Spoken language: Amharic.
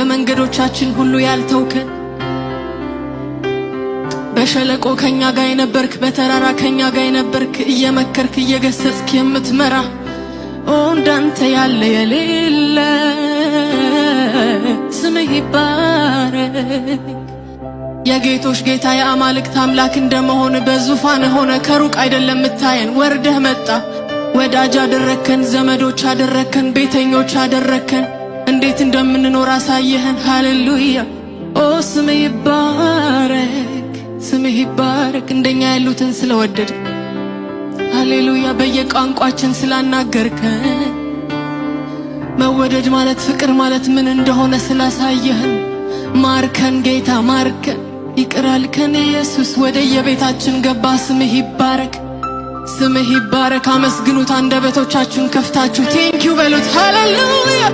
በመንገዶቻችን ሁሉ ያልተውከን በሸለቆ ከኛ ጋር የነበርክ በተራራ ከኛ ጋር የነበርክ እየመከርክ እየገሰጽክ የምትመራ እንዳንተ ያለ የሌለ ስምህ ይባረክ። የጌቶች ጌታ የአማልክት አምላክ እንደመሆን በዙፋን ሆነ ከሩቅ አይደለም ምታየን ወርደህ መጣ። ወዳጅ አደረከን፣ ዘመዶች አደረከን፣ ቤተኞች አደረከን። እንዴት እንደምንኖር አሳየህን። ሃሌሉያ ኦ ስምህ ይባረክ፣ ስምህ ይባረክ። እንደኛ ያሉትን ስለወደድ ሃሌሉያ በየቋንቋችን ስላናገርከን መወደድ ማለት ፍቅር ማለት ምን እንደሆነ ስላሳየህን ማርከን ጌታ ማርከን። ይቅር አልከን ኢየሱስ ወደ የቤታችን ገባ። ስምህ ይባረክ፣ ስምህ ይባረክ። አመስግኑት፣ አንደበቶቻችሁን ከፍታችሁ ቴንኪው በሉት። ሃሌሉያ